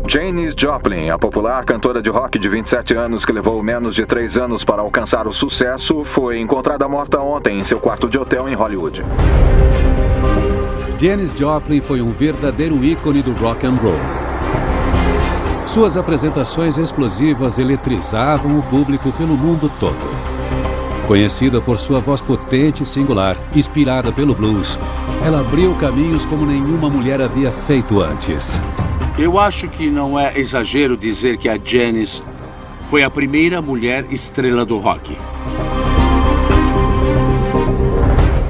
Janis Joplin, a popular cantora de rock de 27 anos que levou menos de 3 anos para alcançar o sucesso, foi encontrada morta ontem em seu quarto de hotel em Hollywood. Janis Joplin foi um verdadeiro ícone do rock and roll. Suas apresentações explosivas eletrizavam o público pelo mundo todo. Conhecida por sua voz potente e singular, inspirada pelo blues, ela abriu caminhos como nenhuma mulher havia feito antes. Eu acho que não é exagero dizer que a Janis foi a primeira mulher estrela do rock.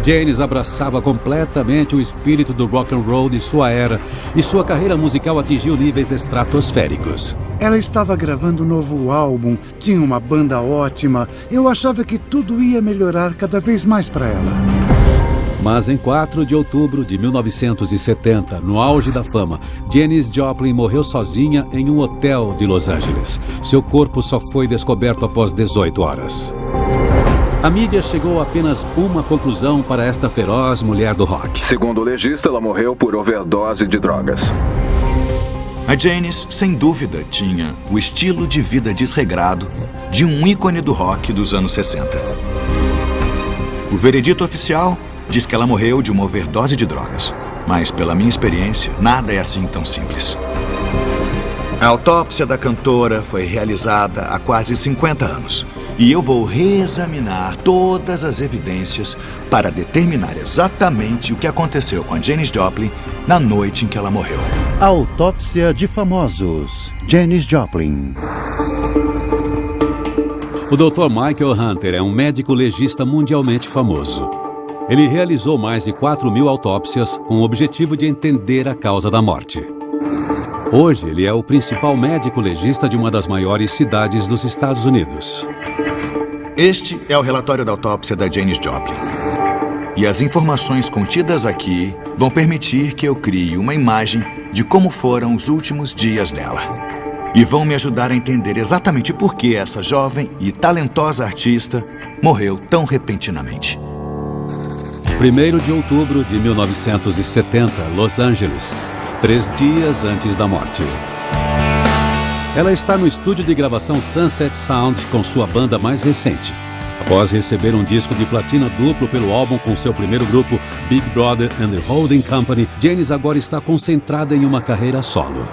Janis abraçava completamente o espírito do rock and roll de sua era e sua carreira musical atingiu níveis estratosféricos. Ela estava gravando um novo álbum, tinha uma banda ótima. Eu achava que tudo ia melhorar cada vez mais para ela. Mas em 4 de outubro de 1970, no auge da fama, Janis Joplin morreu sozinha em um hotel de Los Angeles. Seu corpo só foi descoberto após 18 horas. A mídia chegou a apenas uma conclusão para esta feroz mulher do rock. Segundo o legista, ela morreu por overdose de drogas. A Janis, sem dúvida, tinha o estilo de vida desregrado de um ícone do rock dos anos 60. O veredito oficial diz que ela morreu de uma overdose de drogas. Mas, pela minha experiência, nada é assim tão simples. A autópsia da cantora foi realizada há quase 50 anos. E eu vou reexaminar todas as evidências para determinar exatamente o que aconteceu com a Janis Joplin na noite em que ela morreu. Autópsia de famosos. Janis Joplin. O Dr. Michael Hunter é um médico legista mundialmente famoso. Ele realizou mais de 4.000 autópsias com o objetivo de entender a causa da morte. Hoje, ele é o principal médico legista de uma das maiores cidades dos Estados Unidos. Este é o relatório da autópsia da Janis Joplin. E as informações contidas aqui vão permitir que eu crie uma imagem de como foram os últimos dias dela. E vão me ajudar a entender exatamente por que essa jovem e talentosa artista morreu tão repentinamente. 1º de outubro de 1970, Los Angeles, 3 dias antes da morte. Ela está no estúdio de gravação Sunset Sound com sua banda mais recente. Após receber um disco de platina duplo pelo álbum com seu primeiro grupo, Big Brother and the Holding Company, Janis agora está concentrada em uma carreira solo.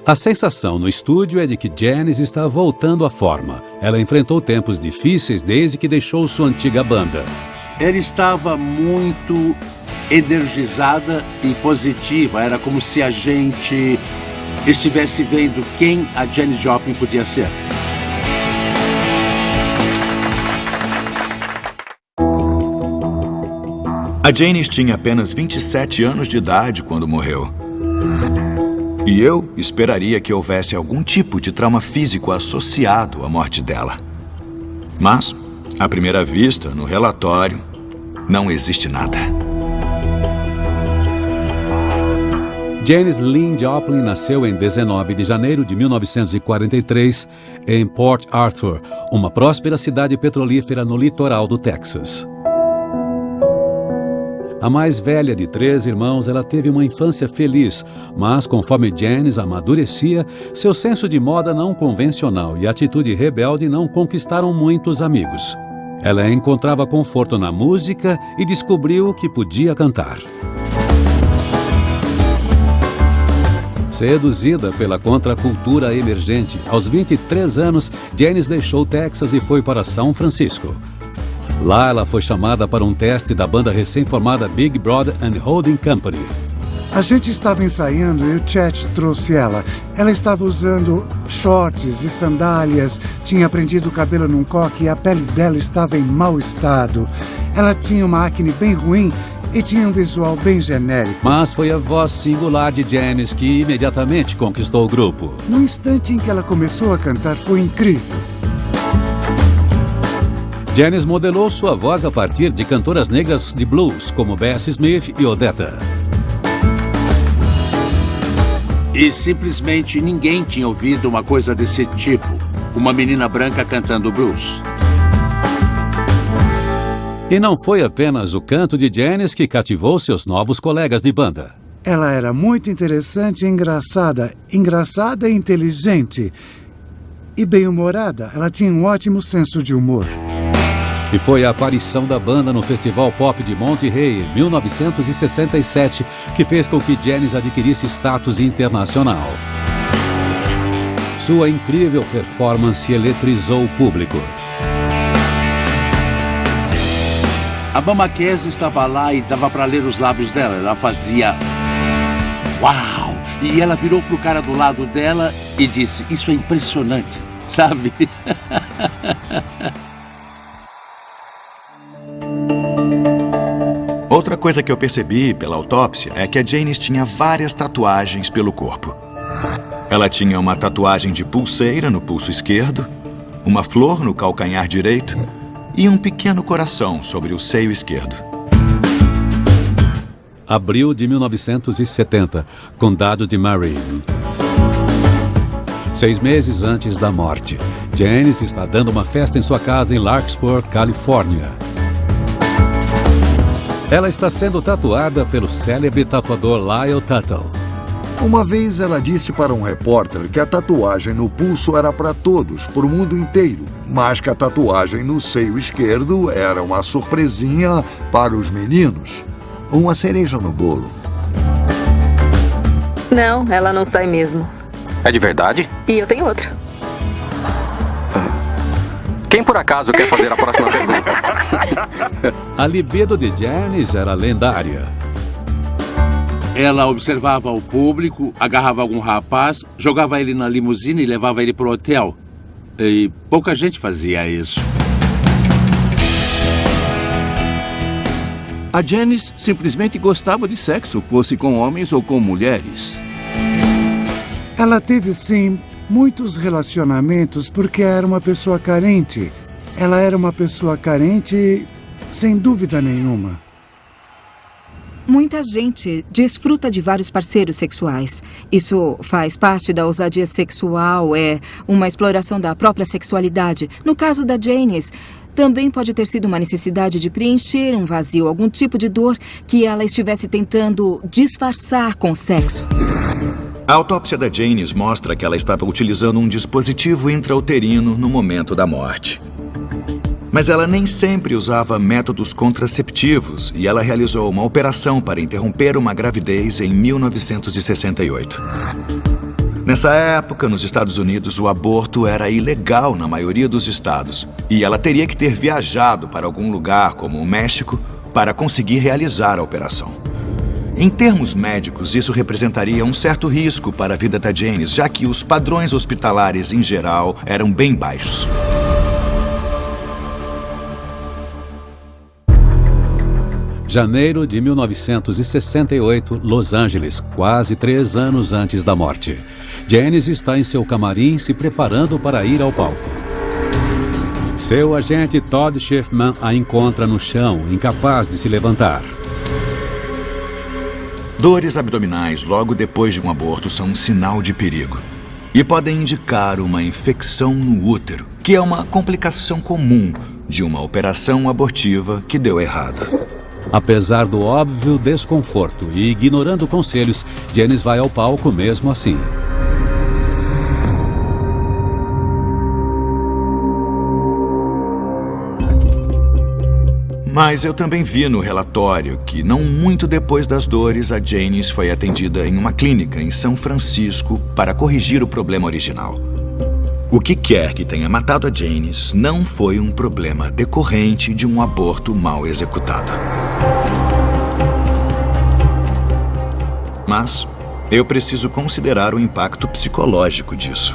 A sensação no estúdio é de que Janis está voltando à forma. Ela enfrentou tempos difíceis desde que deixou sua antiga banda. Ela estava muito energizada e positiva. Era como se a gente estivesse vendo quem a Janis Joplin podia ser. A Janis tinha apenas 27 anos de idade quando morreu. E eu esperaria que houvesse algum tipo de trauma físico associado à morte dela. Mas, à primeira vista, no relatório, não existe nada. Janis Lynn Joplin nasceu em 19 de janeiro de 1943 em Port Arthur, uma próspera cidade petrolífera no litoral do Texas. A mais velha de 3 irmãos, ela teve uma infância feliz, mas conforme Janis amadurecia, seu senso de moda não convencional e atitude rebelde não conquistaram muitos amigos. Ela encontrava conforto na música e descobriu que podia cantar. Seduzida pela contracultura emergente, aos 23 anos, Janis deixou o Texas e foi para São Francisco. Lá ela foi chamada para um teste da banda recém-formada Big Brother and Holding Company. A gente estava ensaiando e o Chet trouxe ela. Ela estava usando shorts e sandálias, tinha prendido o cabelo num coque e a pele dela estava em mau estado. Ela tinha uma acne bem ruim e tinha um visual bem genérico. Mas foi a voz singular de Janis que imediatamente conquistou o grupo. No instante em que ela começou a cantar, foi incrível. Janis modelou sua voz a partir de cantoras negras de blues, como Bessie Smith e Odetta. E simplesmente ninguém tinha ouvido uma coisa desse tipo. Uma menina branca cantando blues. E não foi apenas o canto de Janis que cativou seus novos colegas de banda. Ela era muito interessante e engraçada. Engraçada e inteligente. E bem-humorada. Ela tinha um ótimo senso de humor. E foi a aparição da banda no Festival Pop de Monterrey, em 1967, que fez com que Janis adquirisse status internacional. Sua incrível performance eletrizou o público. A Mama Cass estava lá e dava para ler os lábios dela. Ela fazia... Uau! E ela virou pro cara do lado dela e disse, isso é impressionante, sabe? Outra coisa que eu percebi pela autópsia é que a Janis tinha várias tatuagens pelo corpo. Ela tinha uma tatuagem de pulseira no pulso esquerdo, uma flor no calcanhar direito e um pequeno coração sobre o seio esquerdo. Abril de 1970, Condado de Marin. 6 meses antes da morte, Janis está dando uma festa em sua casa em Larkspur, Califórnia. Ela está sendo tatuada pelo célebre tatuador Lyle Tuttle. Uma vez ela disse para um repórter que a tatuagem no pulso era para todos, para o mundo inteiro, mas que a tatuagem no seio esquerdo era uma surpresinha para os meninos. Uma cereja no bolo. Não, ela não sai mesmo. É de verdade? E eu tenho outra. Quem por acaso quer fazer a próxima pergunta? A libido de Janis era lendária. Ela observava o público, agarrava algum rapaz, jogava ele na limusine e levava ele pro hotel. E pouca gente fazia isso. A Janis simplesmente gostava de sexo, fosse com homens ou com mulheres. Ela teve, sim, muitos relacionamentos porque era uma pessoa carente. Ela era uma pessoa carente, sem dúvida nenhuma. Muita gente desfruta de vários parceiros sexuais. Isso faz parte da ousadia sexual, é uma exploração da própria sexualidade. No caso da Janis, também pode ter sido uma necessidade de preencher um vazio, algum tipo de dor que ela estivesse tentando disfarçar com o sexo. A autópsia da Janis mostra que ela estava utilizando um dispositivo intrauterino no momento da morte. Mas ela nem sempre usava métodos contraceptivos e ela realizou uma operação para interromper uma gravidez em 1968. Nessa época, nos Estados Unidos, o aborto era ilegal na maioria dos estados e ela teria que ter viajado para algum lugar, como o México, para conseguir realizar a operação. Em termos médicos, isso representaria um certo risco para a vida da Janis, já que os padrões hospitalares, em geral, eram bem baixos. Janeiro de 1968, Los Angeles, quase 3 anos antes da morte. Janis está em seu camarim se preparando para ir ao palco. Seu agente Todd Schiffman a encontra no chão, incapaz de se levantar. Dores abdominais logo depois de um aborto são um sinal de perigo e podem indicar uma infecção no útero, que é uma complicação comum de uma operação abortiva que deu errado. Apesar do óbvio desconforto e ignorando conselhos, Janis vai ao palco mesmo assim. Mas eu também vi no relatório que, não muito depois das dores, a Janis foi atendida em uma clínica em São Francisco para corrigir o problema original. O que quer que tenha matado a Janis não foi um problema decorrente de um aborto mal executado. Mas eu preciso considerar o impacto psicológico disso.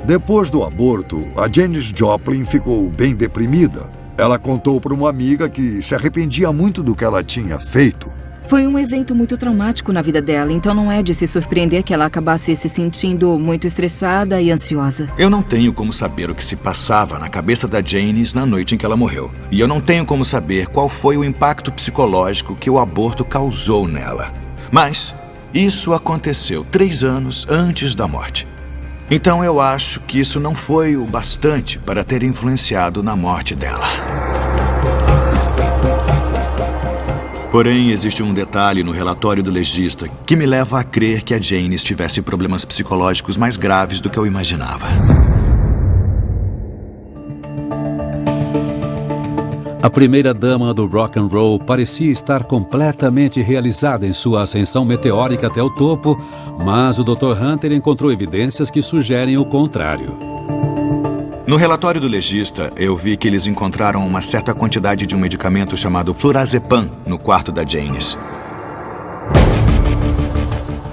Depois do aborto, a Janis Joplin ficou bem deprimida. Ela contou para uma amiga que se arrependia muito do que ela tinha feito. Foi um evento muito traumático na vida dela, então não é de se surpreender que ela acabasse se sentindo muito estressada e ansiosa. Eu não tenho como saber o que se passava na cabeça da Janis na noite em que ela morreu. E eu não tenho como saber qual foi o impacto psicológico que o aborto causou nela. Mas isso aconteceu 3 anos antes da morte. Então eu acho que isso não foi o bastante para ter influenciado na morte dela. Porém, existe um detalhe no relatório do legista que me leva a crer que a Janice tivesse problemas psicológicos mais graves do que eu imaginava. A primeira-dama do rock and roll parecia estar completamente realizada em sua ascensão meteórica até o topo, mas o Dr. Hunter encontrou evidências que sugerem o contrário. No relatório do legista, eu vi que eles encontraram uma certa quantidade de um medicamento chamado flurazepam no quarto da Janice.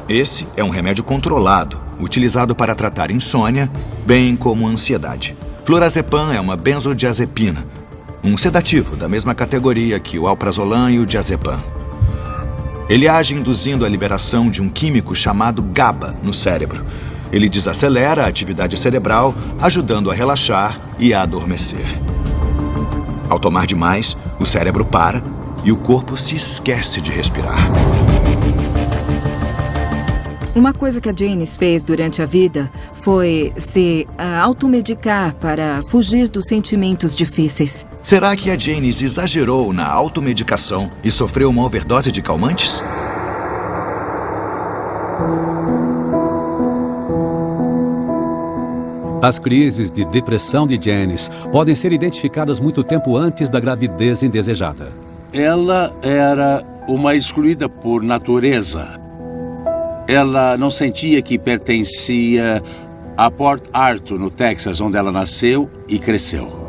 Esse é um remédio controlado, utilizado para tratar insônia, bem como ansiedade. Flurazepam é uma benzodiazepina, um sedativo da mesma categoria que o alprazolam e o diazepam. Ele age induzindo a liberação de um químico chamado GABA no cérebro. Ele desacelera a atividade cerebral, ajudando a relaxar e a adormecer. Ao tomar demais, o cérebro para e o corpo se esquece de respirar. Uma coisa que a Janice fez durante a vida foi se automedicar para fugir dos sentimentos difíceis. Será que a Janice exagerou na automedicação e sofreu uma overdose de calmantes? As crises de depressão de Janice podem ser identificadas muito tempo antes da gravidez indesejada. Ela era uma excluída por natureza. Ela não sentia que pertencia a Port Arthur, no Texas, onde ela nasceu e cresceu.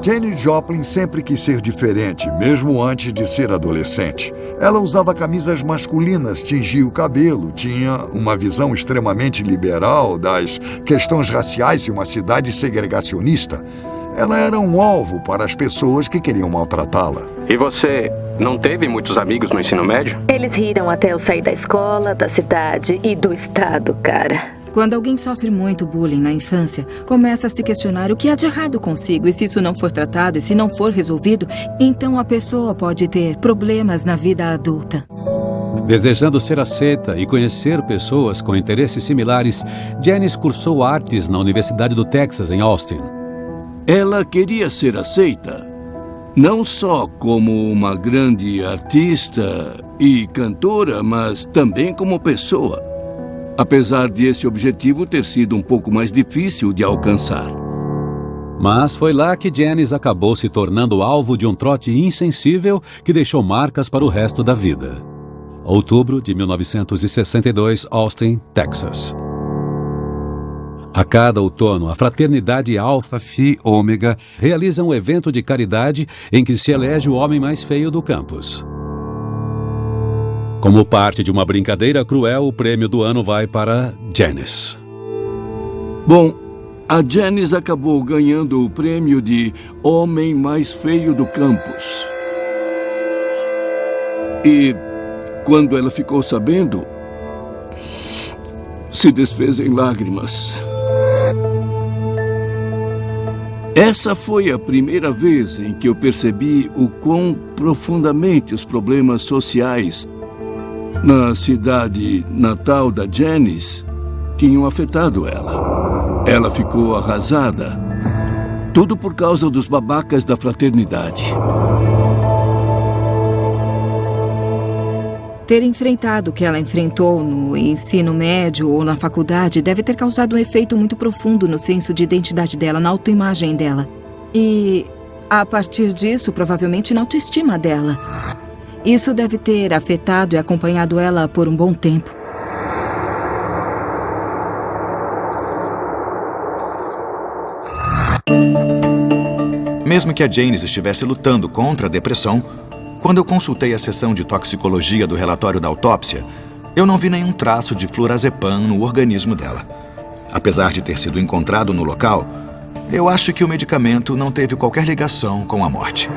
Janis Joplin sempre quis ser diferente, mesmo antes de ser adolescente. Ela usava camisas masculinas, tingia o cabelo, tinha uma visão extremamente liberal das questões raciais em uma cidade segregacionista. Ela era um alvo para as pessoas que queriam maltratá-la. E você não teve muitos amigos no ensino médio? Eles riram até eu sair da escola, da cidade e do estado, cara. Quando alguém sofre muito bullying na infância, começa a se questionar o que há de errado consigo. E se isso não for tratado e se não for resolvido, então a pessoa pode ter problemas na vida adulta. Desejando ser aceita e conhecer pessoas com interesses similares, Janice cursou artes na Universidade do Texas, em Austin. Ela queria ser aceita, não só como uma grande artista e cantora, mas também como pessoa. Apesar de esse objetivo ter sido um pouco mais difícil de alcançar. Mas foi lá que Janice acabou se tornando alvo de um trote insensível que deixou marcas para o resto da vida. Outubro de 1962, Austin, Texas. A cada outono, a Fraternidade Alpha Phi Ômega realiza um evento de caridade em que se elege o homem mais feio do campus. Como parte de uma brincadeira cruel, o prêmio do ano vai para Janice. Bom, a Janice acabou ganhando o prêmio de Homem Mais Feio do Campus. E quando ela ficou sabendo, se desfez em lágrimas. Essa foi a primeira vez em que eu percebi o quão profundamente os problemas sociais na cidade natal da Janice tinham afetado ela. Ela ficou arrasada. Tudo por causa dos babacas da fraternidade. Ter enfrentado o que ela enfrentou no ensino médio ou na faculdade deve ter causado um efeito muito profundo no senso de identidade dela, na autoimagem dela. E, a partir disso, provavelmente na autoestima dela. Isso deve ter afetado e acompanhado ela por um bom tempo. Mesmo que a Janice estivesse lutando contra a depressão, quando eu consultei a seção de toxicologia do relatório da autópsia, eu não vi nenhum traço de flurazepam no organismo dela. Apesar de ter sido encontrado no local, eu acho que o medicamento não teve qualquer ligação com a morte.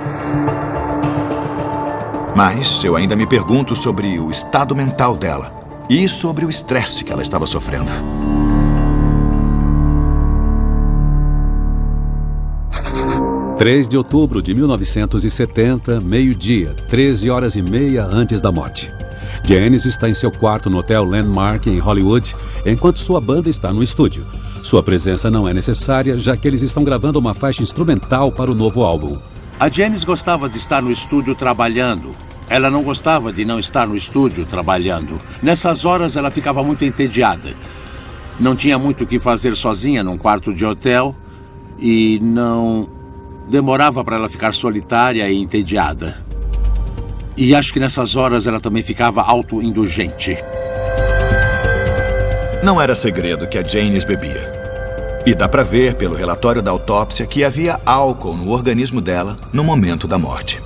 Mas eu ainda me pergunto sobre o estado mental dela e sobre o estresse que ela estava sofrendo. – 3 de outubro de 1970, meio-dia, 13h30 antes da morte. Janice está em seu quarto no Hotel Landmark, em Hollywood, enquanto sua banda está no estúdio. Sua presença não é necessária, já que eles estão gravando uma faixa instrumental para o novo álbum. A Janice gostava de estar no estúdio trabalhando. Ela não gostava de não estar no estúdio trabalhando. Nessas horas, ela ficava muito entediada. Não tinha muito o que fazer sozinha num quarto de hotel e não demorava para ela ficar solitária e entediada. E acho que nessas horas ela também ficava autoindulgente. Não era segredo que a Janice bebia. E dá pra ver pelo relatório da autópsia que havia álcool no organismo dela no momento da morte.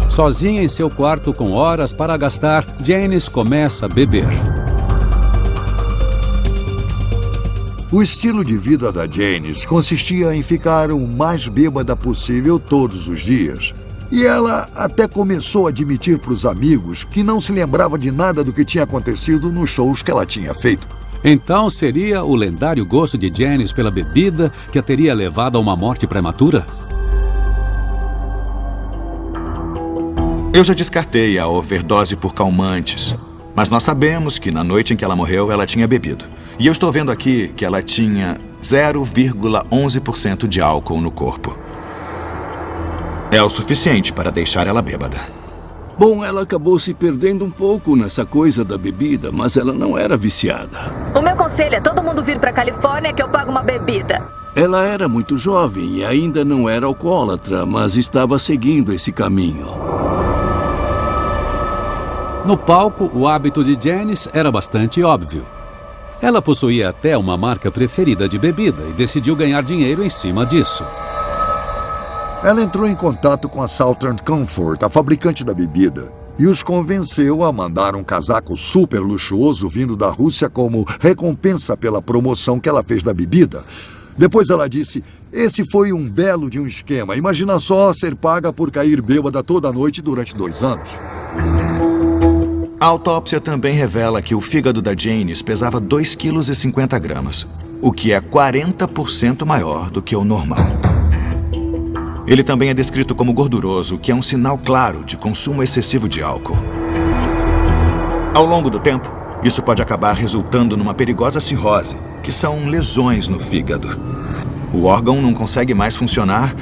Sozinha em seu quarto com horas para gastar, Janice começa a beber. O estilo de vida da Janice consistia em ficar o mais bêbada possível todos os dias. E ela até começou a admitir para os amigos que não se lembrava de nada do que tinha acontecido nos shows que ela tinha feito. Então seria o lendário gosto de Janice pela bebida que a teria levado a uma morte prematura? Eu já descartei a overdose por calmantes, mas nós sabemos que na noite em que ela morreu, ela tinha bebido. E eu estou vendo aqui que ela tinha 0,11% de álcool no corpo. É o suficiente para deixar ela bêbada. Bom, ela acabou se perdendo um pouco nessa coisa da bebida, mas ela não era viciada. O meu conselho é todo mundo vir pra Califórnia que eu pago uma bebida. Ela era muito jovem e ainda não era alcoólatra, mas estava seguindo esse caminho. No palco, o hábito de Janice era bastante óbvio. Ela possuía até uma marca preferida de bebida e decidiu ganhar dinheiro em cima disso. Ela entrou em contato com a Southern Comfort, a fabricante da bebida, e os convenceu a mandar um casaco super luxuoso vindo da Rússia como recompensa pela promoção que ela fez da bebida. Depois ela disse, esse foi um belo de um esquema. Imagina só ser paga por cair bêbada toda noite durante 2 anos. A autópsia também revela que o fígado da Janice pesava 2,50 kg, o que é 40% maior do que o normal. Ele também é descrito como gorduroso, o que é um sinal claro de consumo excessivo de álcool. Ao longo do tempo, isso pode acabar resultando numa perigosa cirrose, que são lesões no fígado. O órgão não consegue mais funcionar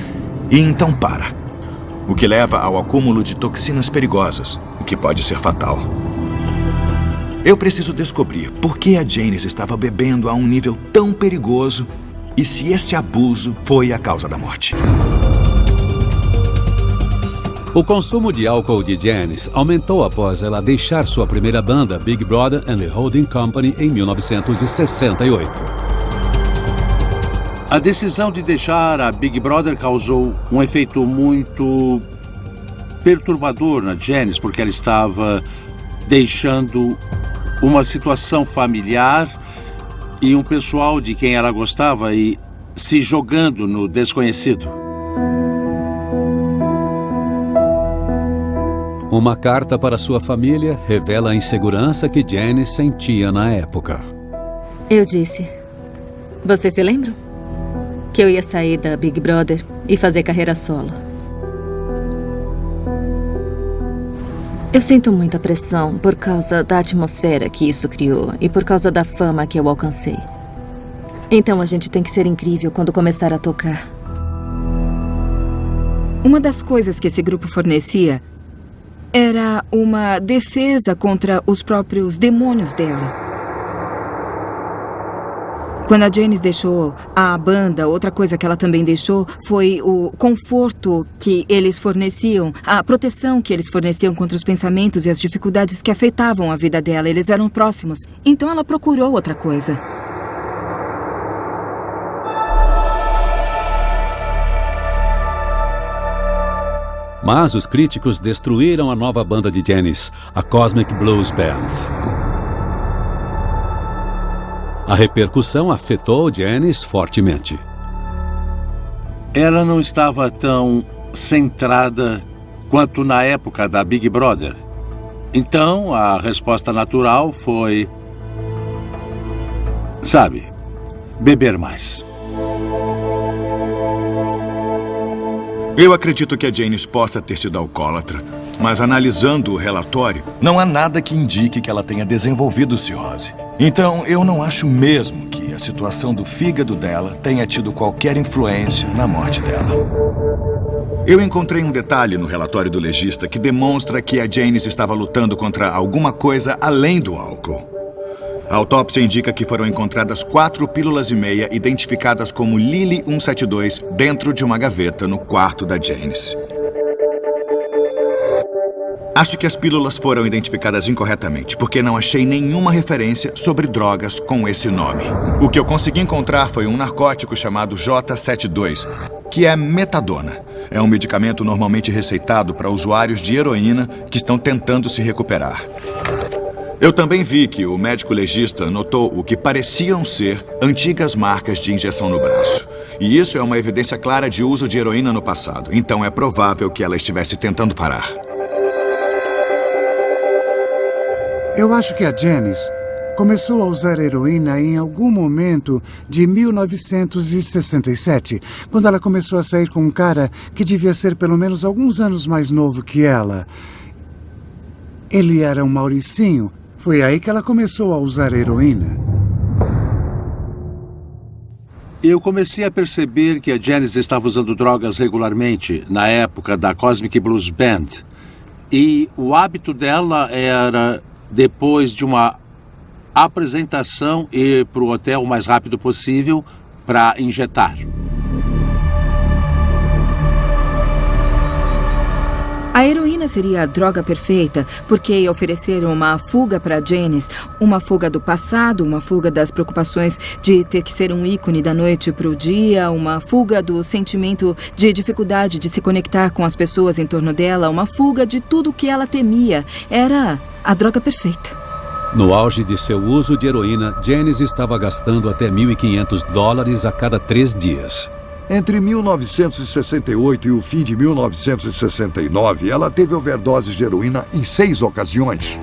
e então para, o que leva ao acúmulo de toxinas perigosas, o que pode ser fatal. Eu preciso descobrir por que a Janice estava bebendo a um nível tão perigoso e se esse abuso foi a causa da morte. O consumo de álcool de Janice aumentou após ela deixar sua primeira banda, Big Brother and the Holding Company, em 1968. A decisão de deixar a Big Brother causou um efeito muito perturbador na Janice, porque ela estava deixando uma situação familiar e um pessoal de quem ela gostava e se jogando no desconhecido. Uma carta para sua família revela a insegurança que Janice sentia na época. Eu disse, vocês se lembram? Que eu ia sair da Big Brother e fazer carreira solo. Eu sinto muita pressão por causa da atmosfera que isso criou e por causa da fama que eu alcancei. Então a gente tem que ser incrível quando começar a tocar. Uma das coisas que esse grupo fornecia era uma defesa contra os próprios demônios dela. Quando a Janice deixou a banda, outra coisa que ela também deixou foi o conforto que eles forneciam, a proteção que eles forneciam contra os pensamentos e as dificuldades que afetavam a vida dela. Eles eram próximos. Então ela procurou outra coisa. Mas os críticos destruíram a nova banda de Janice, a Cosmic Blues Band. A repercussão afetou Janice fortemente. Ela não estava tão centrada quanto na época da Big Brother. Então, a resposta natural foi, sabe, beber mais. Eu acredito que a Janice possa ter sido alcoólatra, mas analisando o relatório, não há nada que indique que ela tenha desenvolvido cirrose. Então, eu não acho mesmo que que a situação do fígado dela tenha tido qualquer influência na morte dela. Eu encontrei um detalhe no relatório do legista que demonstra que a Janice estava lutando contra alguma coisa além do álcool. A autópsia indica que foram encontradas 4,5 pílulas identificadas como Lily 172 dentro de uma gaveta no quarto da Janice. Acho que as pílulas foram identificadas incorretamente, porque não achei nenhuma referência sobre drogas com esse nome. O que eu consegui encontrar foi um narcótico chamado J72, que é metadona. É um medicamento normalmente receitado para usuários de heroína que estão tentando se recuperar. Eu também vi que o médico legista notou o que pareciam ser antigas marcas de injeção no braço. E isso é uma evidência clara de uso de heroína no passado, então é provável que ela estivesse tentando parar. Eu acho que a Janice começou a usar heroína em algum momento de 1967, quando ela começou a sair com um cara que devia ser pelo menos alguns anos mais novo que ela. Ele era um mauricinho. Foi aí que ela começou a usar heroína. Eu comecei a perceber que a Janice estava usando drogas regularmente na época da Cosmic Blues Band. E o hábito dela era, depois de uma apresentação, ir para o hotel o mais rápido possível para injetar. A heroína seria a droga perfeita, porque ofereceram uma fuga para Janice, uma fuga do passado, uma fuga das preocupações de ter que ser um ícone da noite para o dia, uma fuga do sentimento de dificuldade de se conectar com as pessoas em torno dela, uma fuga de tudo o que ela temia. Era a droga perfeita. No auge de seu uso de heroína, Janice estava gastando até $1.500 a cada 3 dias. Entre 1968 e o fim de 1969, ela teve overdoses de heroína em 6 ocasiões.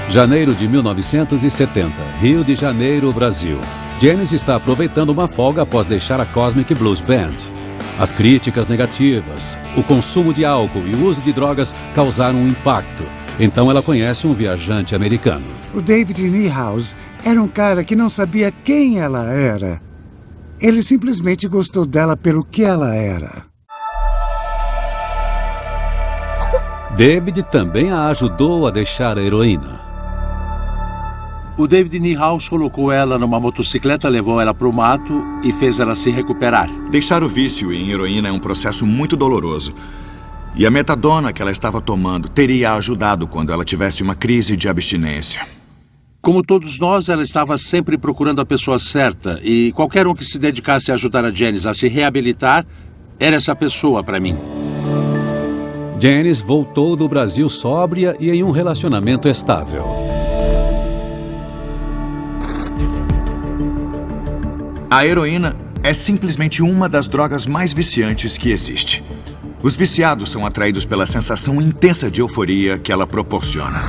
Janeiro de 1970, Rio de Janeiro, Brasil. Janice está aproveitando uma folga após deixar a Cosmic Blues Band. As críticas negativas, o consumo de álcool e o uso de drogas causaram um impacto. Então ela conhece um viajante americano. O David Niehaus era um cara que não sabia quem ela era. Ele simplesmente gostou dela pelo que ela era. David também a ajudou a deixar a heroína. O David Niehaus colocou ela numa motocicleta, levou ela para o mato e fez ela se recuperar. Deixar o vício em heroína é um processo muito doloroso. E a metadona que ela estava tomando teria ajudado quando ela tivesse uma crise de abstinência. Como todos nós, ela estava sempre procurando a pessoa certa. E qualquer um que se dedicasse a ajudar a Janice a se reabilitar, era essa pessoa para mim. Janice voltou do Brasil sóbria e em um relacionamento estável. A heroína é simplesmente uma das drogas mais viciantes que existe. Os viciados são atraídos pela sensação intensa de euforia que ela proporciona.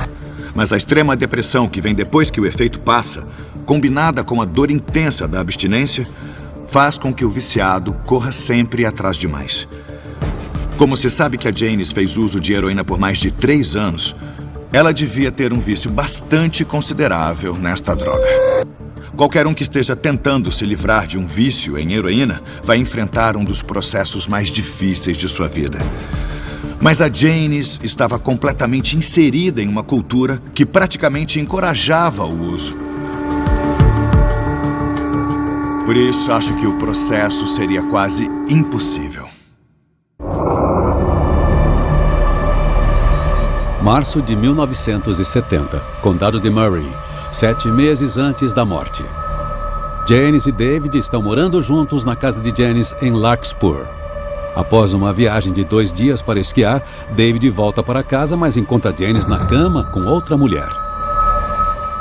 Mas a extrema depressão que vem depois que o efeito passa, combinada com a dor intensa da abstinência, faz com que o viciado corra sempre atrás de mais. Como se sabe que a Janice fez uso de heroína por mais de 3 anos, ela devia ter um vício bastante considerável nesta droga. Qualquer um que esteja tentando se livrar de um vício em heroína vai enfrentar um dos processos mais difíceis de sua vida. Mas a Janice estava completamente inserida em uma cultura que praticamente encorajava o uso. Por isso, acho que o processo seria quase impossível. Março de 1970, Condado de Murray, 7 meses antes da morte. Janice e David estão morando juntos na casa de Janice em Larkspur. Após uma viagem de 2 dias para esquiar, David volta para casa, mas encontra Janice na cama com outra mulher.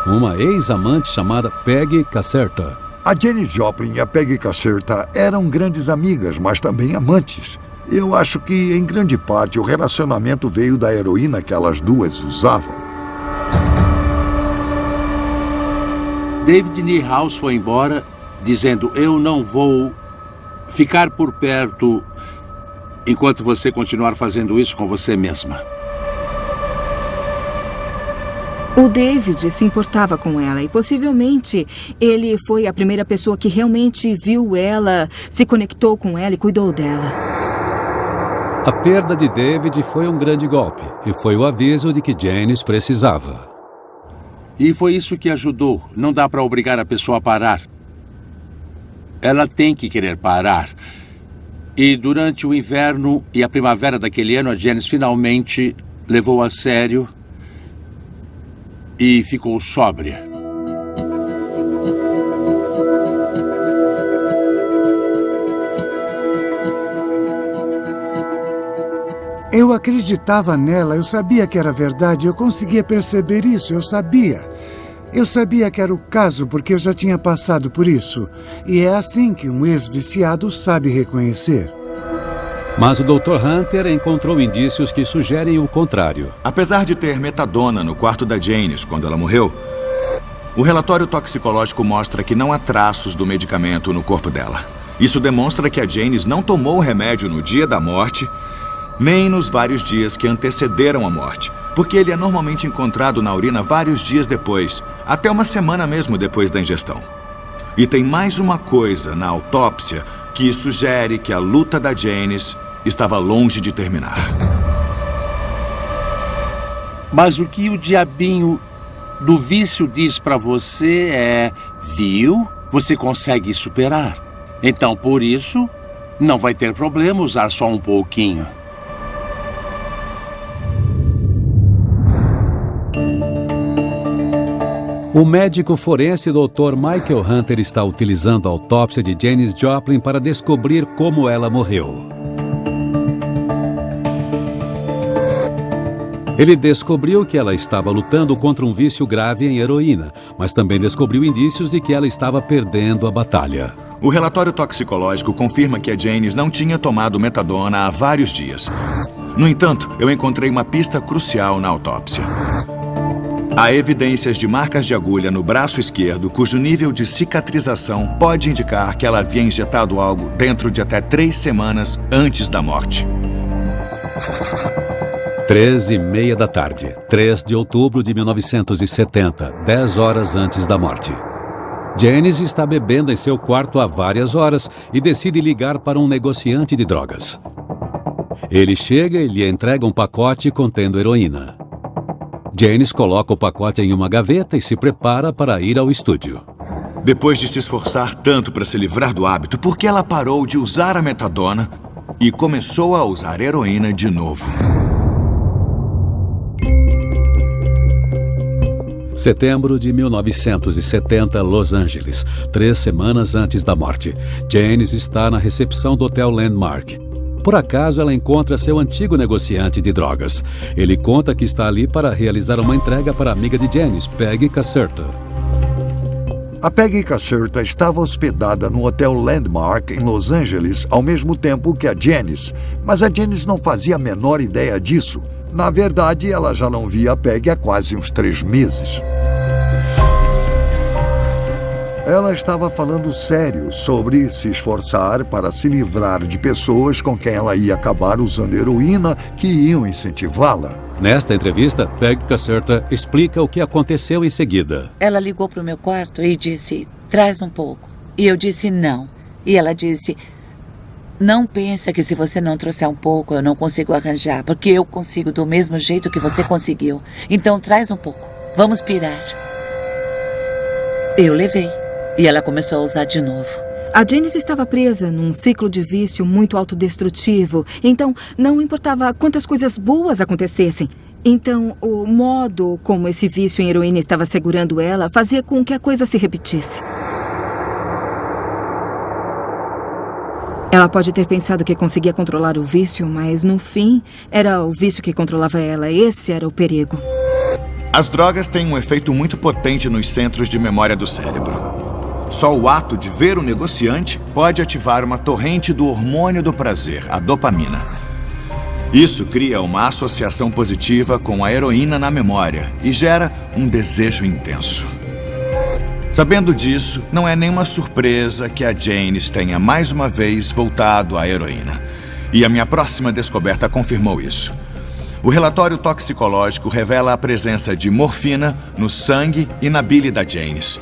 Uma ex-amante chamada Peggy Caserta. A Janis Joplin e a Peggy Caserta eram grandes amigas, mas também amantes. Eu acho que, em grande parte, o relacionamento veio da heroína que elas duas usavam. David Niehaus foi embora, dizendo: eu não vou ficar por perto enquanto você continuar fazendo isso com você mesma. O David se importava com ela e possivelmente ele foi a primeira pessoa que realmente viu ela, se conectou com ela e cuidou dela. A perda de David foi um grande golpe e foi o aviso de que Janice precisava. E foi isso que ajudou. Não dá para obrigar a pessoa a parar. Ela tem que querer parar. E durante o inverno e a primavera daquele ano, a Janice finalmente levou a sério e ficou sóbria. Eu acreditava nela, eu sabia que era verdade, eu conseguia perceber isso, eu sabia. Eu sabia que era o caso porque eu já tinha passado por isso. E é assim que um ex-viciado sabe reconhecer. Mas o Dr. Hunter encontrou indícios que sugerem o contrário. Apesar de ter metadona no quarto da Janice quando ela morreu, o relatório toxicológico mostra que não há traços do medicamento no corpo dela. Isso demonstra que a Janice não tomou o remédio no dia da morte, nem nos vários dias que antecederam a morte, porque ele é normalmente encontrado na urina vários dias depois, até uma semana mesmo depois da ingestão. E tem mais uma coisa na autópsia que sugere que a luta da Janice estava longe de terminar. Mas o que o diabinho do vício diz pra você é: viu? Você consegue superar. Então, por isso, não vai ter problema usar só um pouquinho. O médico forense Dr. Michael Hunter está utilizando a autópsia de Janis Joplin para descobrir como ela morreu. Ele descobriu que ela estava lutando contra um vício grave em heroína, mas também descobriu indícios de que ela estava perdendo a batalha. O relatório toxicológico confirma que a Janice não tinha tomado metadona há vários dias. No entanto, eu encontrei uma pista crucial na autópsia. Há evidências de marcas de agulha no braço esquerdo, cujo nível de cicatrização pode indicar que ela havia injetado algo dentro de até 3 semanas antes da morte. 3h30 da tarde, 3 de outubro de 1970, 10 horas antes da morte. Janice está bebendo em seu quarto há várias horas e decide ligar para um negociante de drogas. Ele chega e lhe entrega um pacote contendo heroína. Janice coloca o pacote em uma gaveta e se prepara para ir ao estúdio. Depois de se esforçar tanto para se livrar do hábito, por que ela parou de usar a metadona e começou a usar heroína de novo? Setembro de 1970, Los Angeles, 3 semanas antes da morte. Janice está na recepção do Hotel Landmark. Por acaso, ela encontra seu antigo negociante de drogas. Ele conta que está ali para realizar uma entrega para a amiga de Janice, Peggy Caserta. A Peggy Caserta estava hospedada no Hotel Landmark em Los Angeles ao mesmo tempo que a Janice, mas a Janice não fazia a menor ideia disso. Na verdade, ela já não via a Peggy há quase uns 3 meses. Ela estava falando sério sobre se esforçar para se livrar de pessoas com quem ela ia acabar usando heroína que iam incentivá-la. Nesta entrevista, Peggy Caserta explica o que aconteceu em seguida. Ela ligou para o meu quarto e disse: traz um pouco. E eu disse não. E ela disse: não pensa que se você não trouxer um pouco eu não consigo arranjar, porque eu consigo do mesmo jeito que você conseguiu. Então traz um pouco. Vamos pirar. Eu levei. E ela começou a usar de novo. A Janice estava presa num ciclo de vício muito autodestrutivo. Então, não importava quantas coisas boas acontecessem. Então, o modo como esse vício em heroína estava segurando ela fazia com que a coisa se repetisse. Ela pode ter pensado que conseguia controlar o vício, mas no fim, era o vício que controlava ela. Esse era o perigo. As drogas têm um efeito muito potente nos centros de memória do cérebro. Só o ato de ver o negociante pode ativar uma torrente do hormônio do prazer, a dopamina. Isso cria uma associação positiva com a heroína na memória e gera um desejo intenso. Sabendo disso, não é nenhuma surpresa que a Janice tenha mais uma vez voltado à heroína. E a minha próxima descoberta confirmou isso. O relatório toxicológico revela a presença de morfina no sangue e na bile da Janice.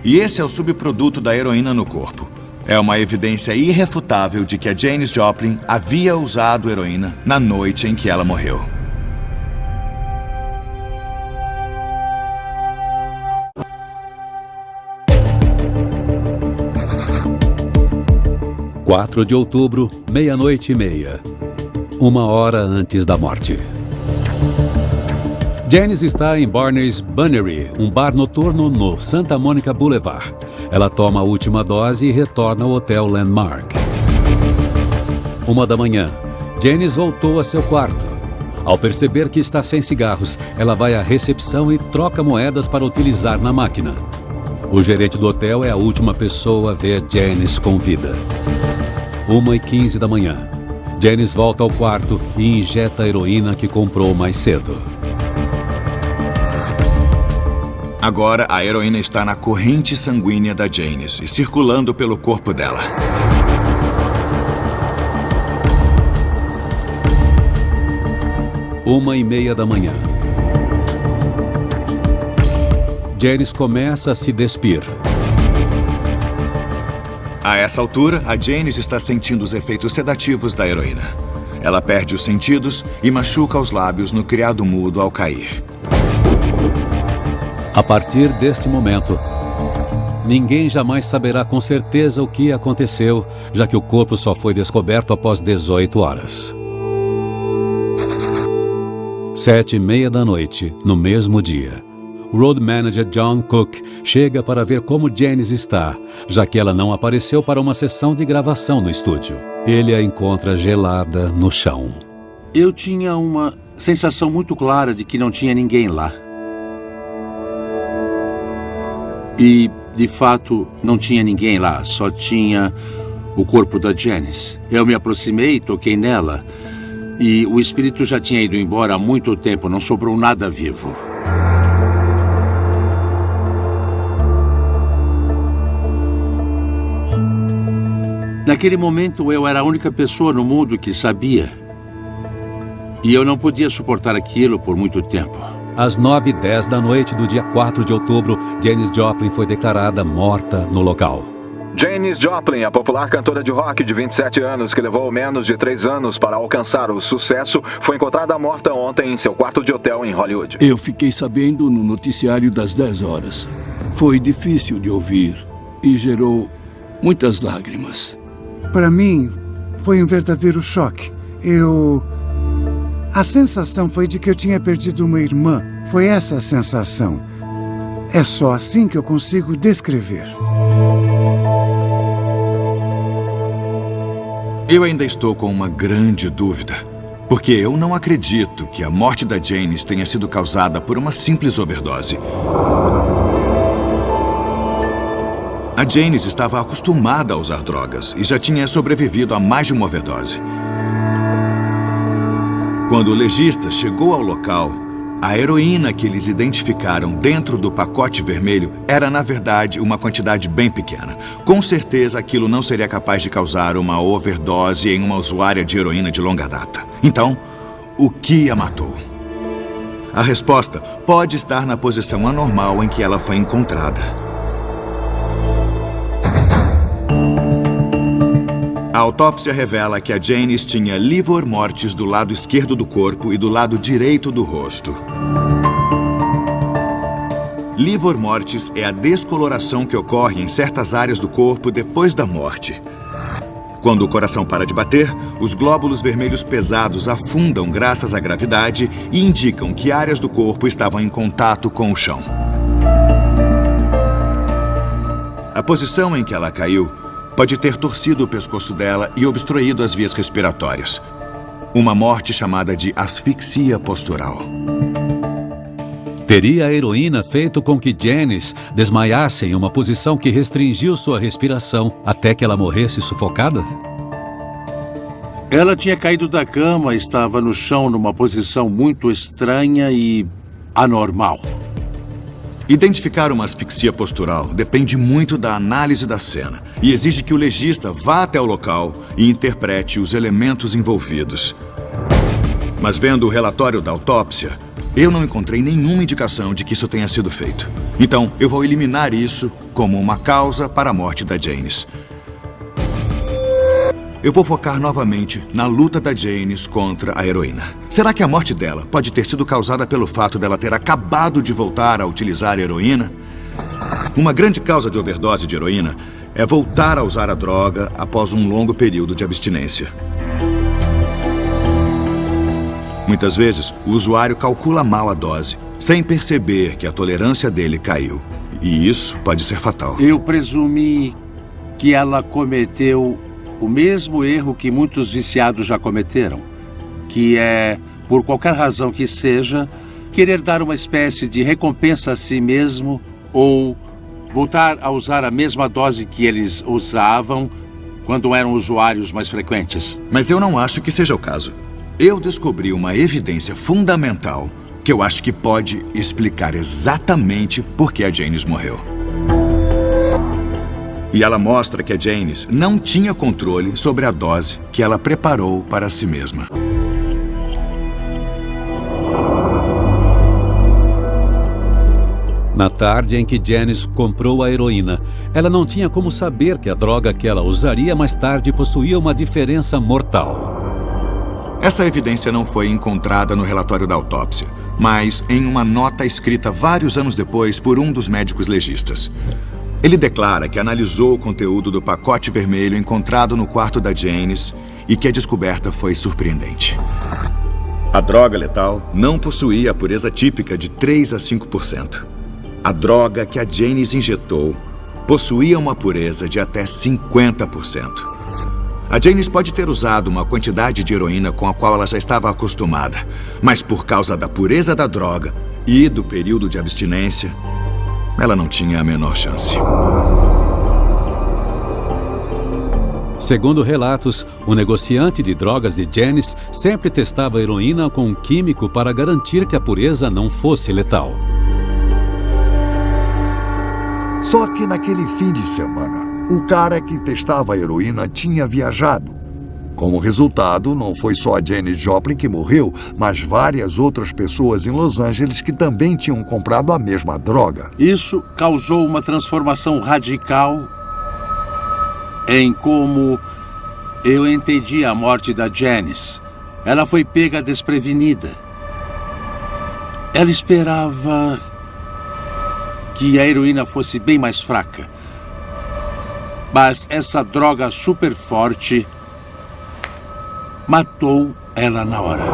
E esse é o subproduto da heroína no corpo. É uma evidência irrefutável de que a Janis Joplin havia usado heroína na noite em que ela morreu. – 4 de outubro, 00:30. 1 hora antes da morte. Janice está em Barney's Bunnery, um bar noturno no Santa Monica Boulevard. Ela toma a última dose e retorna ao Hotel Landmark. 1 da manhã. Janice voltou a seu quarto. Ao perceber que está sem cigarros, ela vai à recepção e troca moedas para utilizar na máquina. O gerente do hotel é a última pessoa a ver Janice com vida. 1:15 da manhã. Janice volta ao quarto e injeta a heroína que comprou mais cedo. Agora, a heroína está na corrente sanguínea da Janice e circulando pelo corpo dela. Uma e meia da manhã. Janice começa a se despir. A essa altura, a Janice está sentindo os efeitos sedativos da heroína. Ela perde os sentidos e machuca os lábios no criado mudo ao cair. A partir deste momento, ninguém jamais saberá com certeza o que aconteceu, já que o corpo só foi descoberto após 18 horas. 7:30 da noite, no mesmo dia. O road manager John Cook chega para ver como Janice está, já que ela não apareceu para uma sessão de gravação no estúdio. Ele a encontra gelada no chão. Eu tinha uma sensação muito clara de que não tinha ninguém lá. E, de fato, não tinha ninguém lá, só tinha o corpo da Janice. Eu me aproximei, toquei nela, e o espírito já tinha ido embora há muito tempo, não sobrou nada vivo. Naquele momento, eu era a única pessoa no mundo que sabia. E eu não podia suportar aquilo por muito tempo. Às 9:10 da noite do dia 4 de outubro, Janis Joplin foi declarada morta no local. Janis Joplin, a popular cantora de rock de 27 anos que levou menos de 3 anos para alcançar o sucesso, foi encontrada morta ontem em seu quarto de hotel em Hollywood. Eu fiquei sabendo no noticiário das 10 horas. Foi difícil de ouvir e gerou muitas lágrimas. Para mim, foi um verdadeiro choque. A sensação foi de que eu tinha perdido uma irmã. Foi essa a sensação. É só assim que eu consigo descrever. Eu ainda estou com uma grande dúvida, porque eu não acredito que a morte da Janice tenha sido causada por uma simples overdose. A Janice estava acostumada a usar drogas e já tinha sobrevivido a mais de uma overdose. Quando o legista chegou ao local, a heroína que eles identificaram dentro do pacote vermelho era, na verdade, uma quantidade bem pequena. Com certeza, aquilo não seria capaz de causar uma overdose em uma usuária de heroína de longa data. Então, o que a matou? A resposta pode estar na posição anormal em que ela foi encontrada. A autópsia revela que a Janice tinha livor mortis do lado esquerdo do corpo e do lado direito do rosto. Livor mortis é a descoloração que ocorre em certas áreas do corpo depois da morte. Quando o coração para de bater, os glóbulos vermelhos pesados afundam graças à gravidade e indicam que áreas do corpo estavam em contato com o chão. A posição em que ela caiu pode ter torcido o pescoço dela e obstruído as vias respiratórias. Uma morte chamada de asfixia postural. Teria a heroína feito com que Janice desmaiasse em uma posição que restringiu sua respiração até que ela morresse sufocada? Ela tinha caído da cama, estava no chão numa posição muito estranha e anormal. Identificar uma asfixia postural depende muito da análise da cena e exige que o legista vá até o local e interprete os elementos envolvidos. Mas vendo o relatório da autópsia, eu não encontrei nenhuma indicação de que isso tenha sido feito. Então, eu vou eliminar isso como uma causa para a morte da Janice. Eu vou focar novamente na luta da Janice contra a heroína. Será que a morte dela pode ter sido causada pelo fato dela ter acabado de voltar a utilizar a heroína? Uma grande causa de overdose de heroína é voltar a usar a droga após um longo período de abstinência. Muitas vezes, o usuário calcula mal a dose, sem perceber que a tolerância dele caiu. E isso pode ser fatal. Eu presumi que ela cometeu o mesmo erro que muitos viciados já cometeram, que é, por qualquer razão que seja, querer dar uma espécie de recompensa a si mesmo ou voltar a usar a mesma dose que eles usavam quando eram usuários mais frequentes. Mas eu não acho que seja o caso. Eu descobri uma evidência fundamental que eu acho que pode explicar exatamente por que a Janice morreu. E ela mostra que a Janice não tinha controle sobre a dose que ela preparou para si mesma. Na tarde em que Janice comprou a heroína, ela não tinha como saber que a droga que ela usaria mais tarde possuía uma diferença mortal. Essa evidência não foi encontrada no relatório da autópsia, mas em uma nota escrita vários anos depois por um dos médicos legistas. Ele declara que analisou o conteúdo do pacote vermelho encontrado no quarto da Janice e que a descoberta foi surpreendente. A droga letal não possuía a pureza típica de 3 a 5%. A droga que a Janice injetou possuía uma pureza de até 50%. A Janice pode ter usado uma quantidade de heroína com a qual ela já estava acostumada, mas por causa da pureza da droga e do período de abstinência, ela não tinha a menor chance. Segundo relatos, o negociante de drogas de Janice sempre testava a heroína com um químico para garantir que a pureza não fosse letal. Só que naquele fim de semana, o cara que testava a heroína tinha viajado. Como resultado, não foi só a Janis Joplin que morreu, mas várias outras pessoas em Los Angeles que também tinham comprado a mesma droga. Isso causou uma transformação radical em como eu entendi a morte da Janice. Ela foi pega desprevenida. Ela esperava que a heroína fosse bem mais fraca. Mas essa droga super forte matou ela na hora.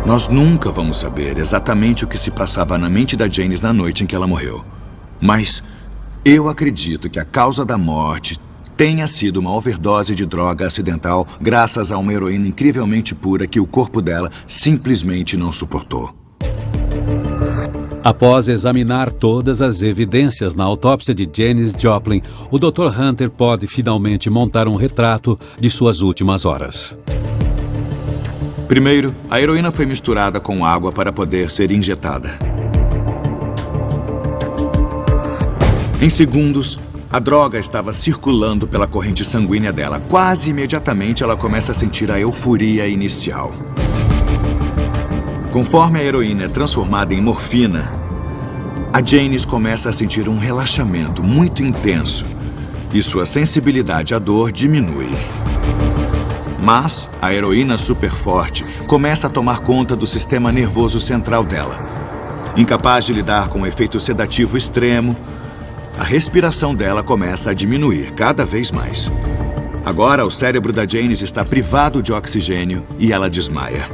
Nós nunca vamos saber exatamente o que se passava na mente da Janice na noite em que ela morreu. Mas eu acredito que a causa da morte tenha sido uma overdose de droga acidental graças a uma heroína incrivelmente pura que o corpo dela simplesmente não suportou. Após examinar todas as evidências na autópsia de Janis Joplin, o Dr. Hunter pode finalmente montar um retrato de suas últimas horas. Primeiro, a heroína foi misturada com água para poder ser injetada. Em segundos, a droga estava circulando pela corrente sanguínea dela. Quase imediatamente ela começa a sentir a euforia inicial. Conforme a heroína é transformada em morfina, a Janice começa a sentir um relaxamento muito intenso e sua sensibilidade à dor diminui. Mas a heroína super forte começa a tomar conta do sistema nervoso central dela. Incapaz de lidar com o efeito sedativo extremo, a respiração dela começa a diminuir cada vez mais. Agora, o cérebro da Janice está privado de oxigênio e ela desmaia.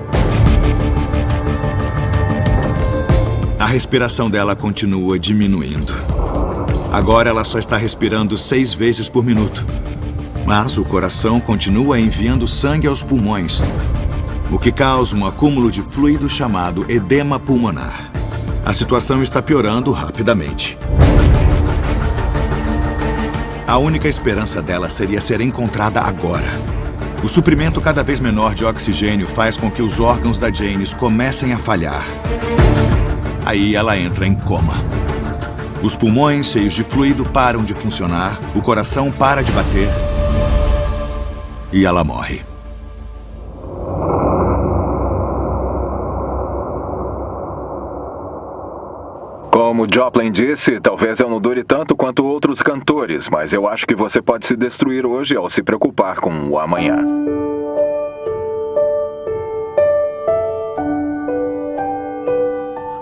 A respiração dela continua diminuindo. Agora ela só está respirando 6 vezes por minuto. Mas o coração continua enviando sangue aos pulmões, o que causa um acúmulo de fluido chamado edema pulmonar. A situação está piorando rapidamente. A única esperança dela seria ser encontrada agora. O suprimento cada vez menor de oxigênio faz com que os órgãos da Janice comecem a falhar. Aí ela entra em coma. Os pulmões cheios de fluido param de funcionar, o coração para de bater e ela morre. Como Joplin disse, talvez eu não dure tanto quanto outros cantores, mas eu acho que você pode se destruir hoje ao se preocupar com o amanhã.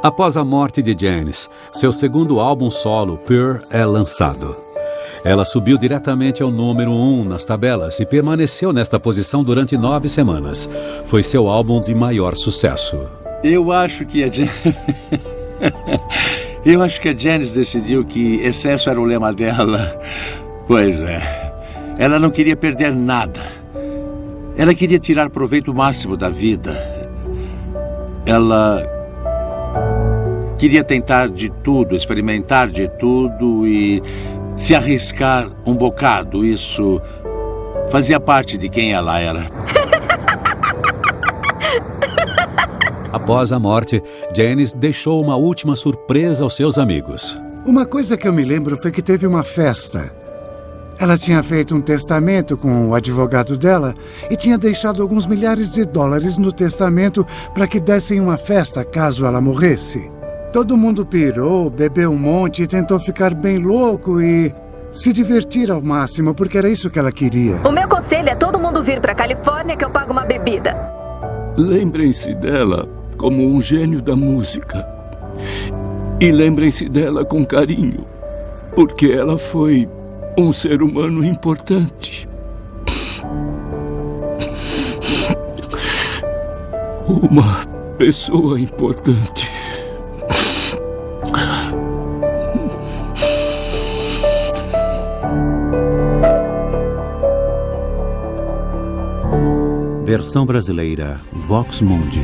Após a morte de Janis, seu segundo álbum solo, Pure, é lançado. Ela subiu diretamente ao número 1 nas tabelas e permaneceu nesta posição durante 9 semanas. Foi seu álbum de maior sucesso. Eu acho que a Janis decidiu que excesso era o lema dela. Pois é. Ela não queria perder nada. Ela queria tirar proveito máximo da vida. Ela queria tentar de tudo, experimentar de tudo e se arriscar um bocado. Isso fazia parte de quem ela era. Após a morte, Janis deixou uma última surpresa aos seus amigos. Uma coisa que eu me lembro foi que teve uma festa. Ela tinha feito um testamento com o advogado dela e tinha deixado alguns milhares de dólares no testamento para que dessem uma festa caso ela morresse. Todo mundo pirou, bebeu um monte e tentou ficar bem louco e se divertir ao máximo, porque era isso que ela queria. O meu conselho é todo mundo vir pra Califórnia que eu pago uma bebida. Lembrem-se dela como um gênio da música. E lembrem-se dela com carinho, porque ela foi um ser humano importante. Uma pessoa importante. Versão brasileira, Vox Mundi.